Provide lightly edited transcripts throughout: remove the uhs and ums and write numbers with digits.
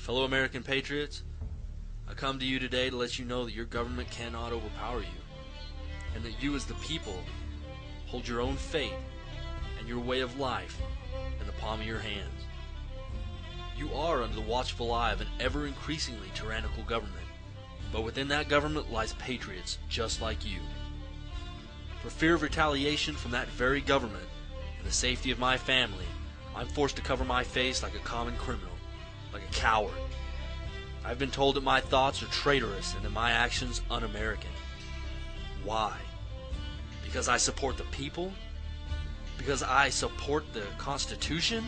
Fellow American patriots, I come to you today to let you know that your government cannot overpower you, and that you as the people hold your own fate and your way of life in the palm of your hands. You are under the watchful eye of an ever-increasingly tyrannical government, but within that government lies patriots just like you. For fear of retaliation from that very government and the safety of my family, I'm forced to cover my face like a common criminal, like a coward. I've been told that my thoughts are traitorous and that my actions un-American. Why? Because I support the people? Because I support the Constitution?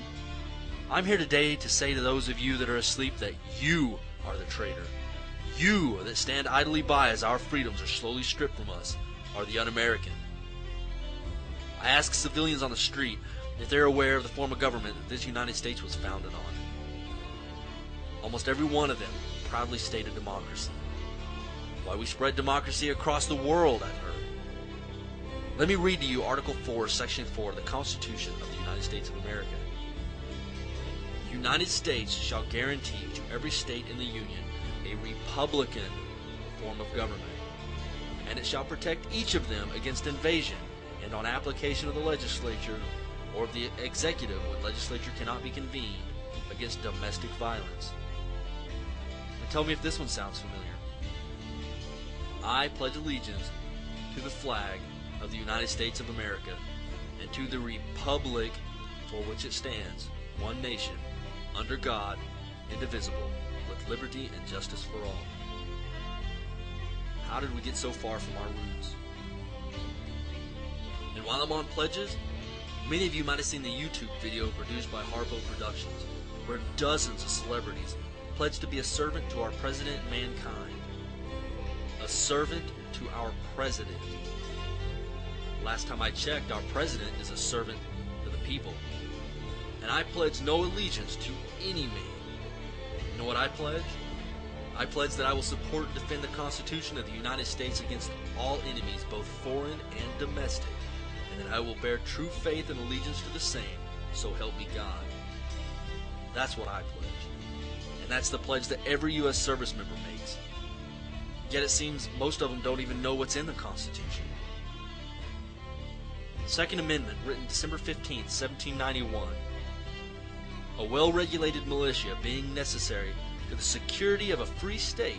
I'm here today to say to those of you that are asleep that you are the traitor. You that stand idly by as our freedoms are slowly stripped from us are the un-American. I ask civilians on the street if they're aware of the form of government that this United States was founded on. Almost every one of them proudly stated democracy. Why, we spread democracy across the world, I've heard. Let me read to you Article 4, Section 4 of the Constitution of the United States of America. The United States shall guarantee to every state in the Union a republican form of government, and it shall protect each of them against invasion and on application of the legislature or of the executive when legislature cannot be convened against domestic violence. And tell me if this one sounds familiar. I pledge allegiance to the flag of the United States of America and to the republic for which it stands, one nation, under God, indivisible, with liberty and justice for all. How did we get so far from our roots? And while I'm on pledges, many of you might have seen the YouTube video produced by Harpo Productions, where dozens of celebrities pledged to be a servant to our president, mankind. A servant to our president. Last time I checked, our president is a servant to the people. And I pledge no allegiance to any man. You know what I pledge? I pledge that I will support and defend the Constitution of the United States against all enemies, both foreign and domestic, and that I will bear true faith and allegiance to the same, so help me God. That's what I pledge. And that's the pledge that every U.S. service member makes. Yet it seems most of them don't even know what's in the Constitution. Second Amendment, written December 15, 1791. A well-regulated militia being necessary to the security of a free state,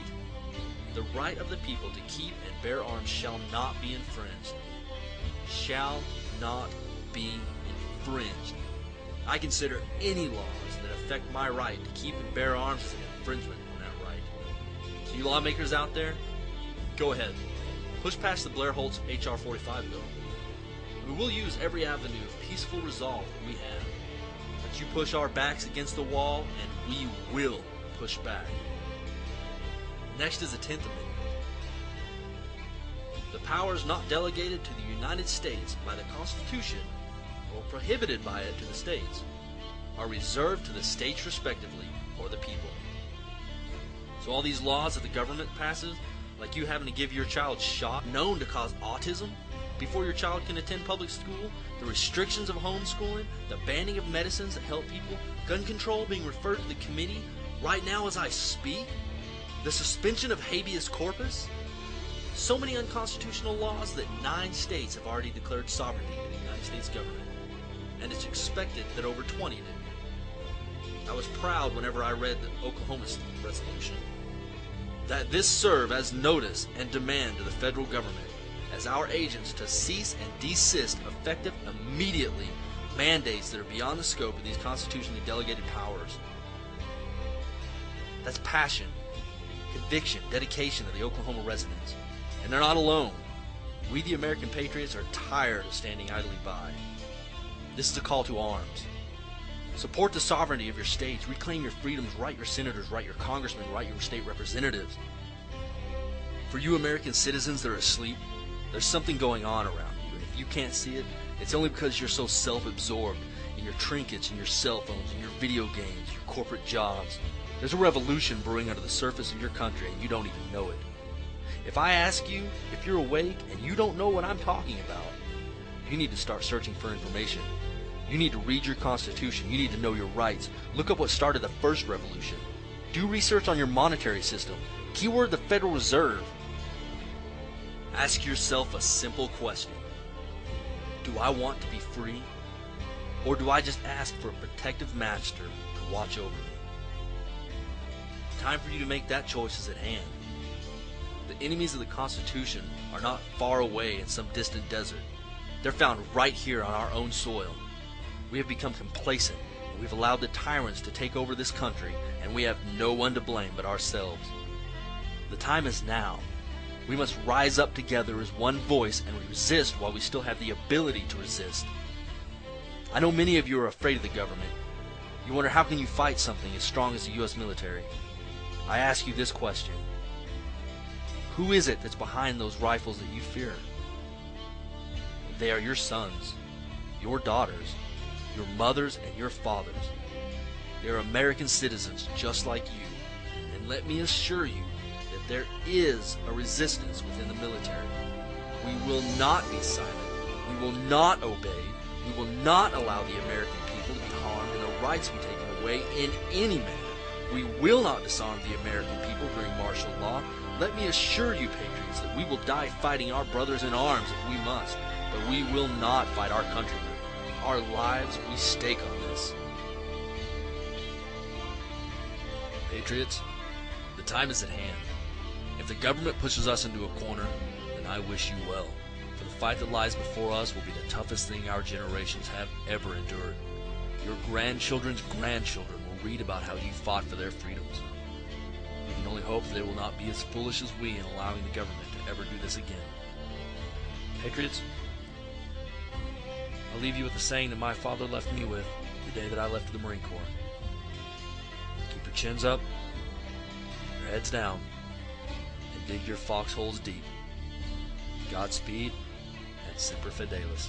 the right of the people to keep and bear arms shall not be infringed. Shall not be infringed. I consider any laws that affect my right to keep and bear arms as an infringement on that right. So you lawmakers out there, go ahead. Push past the Blair Holtz H.R. 45 bill. We will use every avenue of peaceful resolve that we have. But you push our backs against the wall, and we will push back. Next is the 10th Amendment. The powers not delegated to the United States by the Constitution or prohibited by it to the states are reserved to the states respectively or the people. So all these laws that the government passes, like you having to give your child shot known to cause autism before your child can attend public school, the restrictions of homeschooling, the banning of medicines that help people, gun control being referred to the committee right now as I speak, the suspension of habeas corpus, so many unconstitutional laws that 9 states have already declared sovereignty to the United States government, and it's expected that over 20 do. I was proud whenever I read the Oklahoma resolution that this serve as notice and demand to the federal government as our agents to cease and desist effective immediately mandates that are beyond the scope of these constitutionally delegated powers. That's passion, conviction, dedication of the Oklahoma residents. And they're not alone. We, the American patriots, are tired of standing idly by. This is a call to arms. Support the sovereignty of your states. Reclaim your freedoms. Write your senators. Write your congressmen. Write your state representatives. For you American citizens that are asleep, there's something going on around you. And if you can't see it, it's only because you're so self-absorbed in your trinkets and your cell phones and your video games, your corporate jobs. There's a revolution brewing under the surface of your country and you don't even know it. If I ask you if you're awake and you don't know what I'm talking about, you need to start searching for information. You need to read your Constitution. You need to know your rights. Look up what started the first revolution. Do research on your monetary system. Keyword the Federal Reserve. Ask yourself a simple question. Do I want to be free? Or do I just ask for a protective master to watch over me? Time for you to make that choice is at hand. The enemies of the Constitution are not far away in some distant desert. They're found right here on our own soil. We have become complacent, and we've allowed the tyrants to take over this country, and we have no one to blame but ourselves. The time is now. We must rise up together as one voice and resist while we still have the ability to resist. I know many of you are afraid of the government. You wonder how can you fight something as strong as the U.S. military. I ask you this question. Who is it that's behind those rifles that you fear? They are your sons, your daughters, your mothers, and your fathers. They are American citizens just like you. And let me assure you that there is a resistance within the military. We will not be silent. We will not obey. We will not allow the American people to be harmed and their rights to be taken away in any manner. We will not disarm the American people during martial law. Let me assure you, patriots, that we will die fighting our brothers in arms if we must, but we will not fight our countrymen. Our lives we stake on this. Patriots, the time is at hand. If the government pushes us into a corner, then I wish you well, for the fight that lies before us will be the toughest thing our generations have ever endured. Your grandchildren's grandchildren will read about how you fought for their freedoms. We can only hope that they will not be as foolish as we in allowing the government to ever do this again. Patriots, I'll leave you with the saying that my father left me with the day that I left the Marine Corps. Keep your chins up, your heads down, and dig your foxholes deep. Godspeed, and Semper Fidelis.